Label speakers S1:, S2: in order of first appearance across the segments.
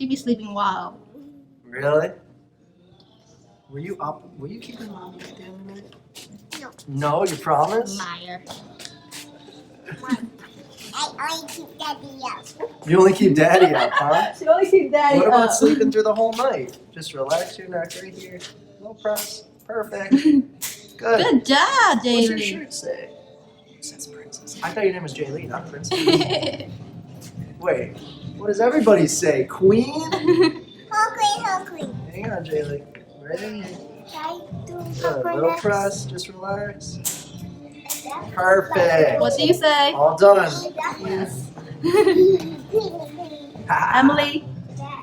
S1: She be sleeping wild.
S2: Really? Were you up? Were you keeping mommy up the other night?
S3: No.
S2: No, you promise?
S1: Liar.
S3: I only keep daddy up.
S2: You only keep daddy up, huh?
S1: She only keep daddy
S2: What about
S1: up.
S2: sleeping through the whole night? Just relax your neck right here. No press. Perfect. Good.
S1: Good job,
S2: What's your
S1: Jaylee.
S2: shirt say? It says Princess. I thought your name was Jaylee, not Princess. Wait, what does everybody say? Queen?
S3: Hungry.
S2: Hang on, Jaylee. Right in here.
S3: Try to
S2: Good. Little
S3: coconut.
S2: press. Just relax. Perfect.
S1: What do you say?
S2: All done.
S1: Emily,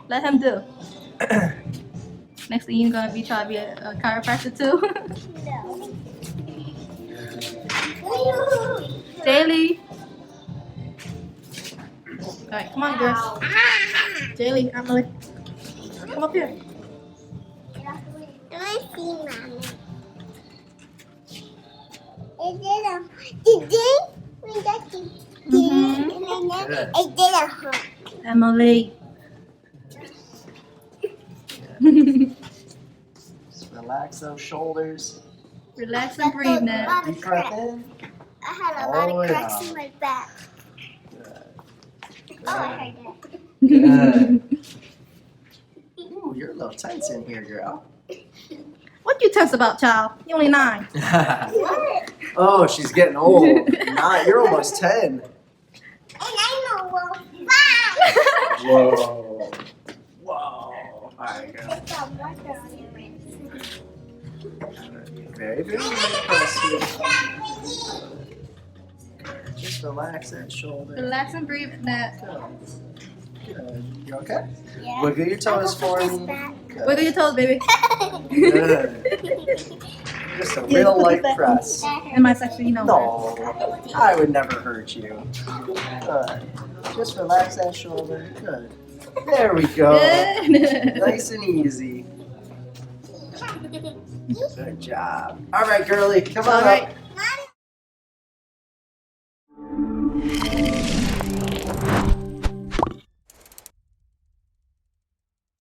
S1: let him do. Next thing you're gonna be trying to be a chiropractor too. Jaylee. Alright, come on, girls. Jaylee, Emily. Come up here. Emily.
S2: Just relax those shoulders.
S1: Relax and breathe now.
S2: Deep breath in.
S3: I had a lot
S2: Oh,
S3: of cracks
S2: yeah.
S3: in my back.
S2: Good.
S3: Oh, I heard that.
S2: Good. Ooh, you're a little tense in here, girl.
S1: What you tense about, child? You only 9.
S3: What?
S2: Oh, she's getting old. You're almost 10.
S3: And I'm almost 5.
S2: Whoa. Whoa. All right, girl.
S3: There's some water on your wrist.
S2: Very, very impressive. Just relax that shoulder.
S1: Relax and breathe, Nat.
S2: Good. You okay?
S3: Yeah.
S2: Wiggle your toes for me.
S1: Wiggle
S2: Good.
S1: your toes, baby.
S2: Good. Just a
S1: Yeah,
S2: real
S1: look
S2: light
S1: at that.
S2: press.
S1: In my section, you know.
S2: No, I would never hurt you. Good. Just relax that shoulder. Good. There we go.
S1: Good.
S2: Nice and easy. Good job. All right, girly, come on
S1: All right.
S2: up.
S3: Mommy,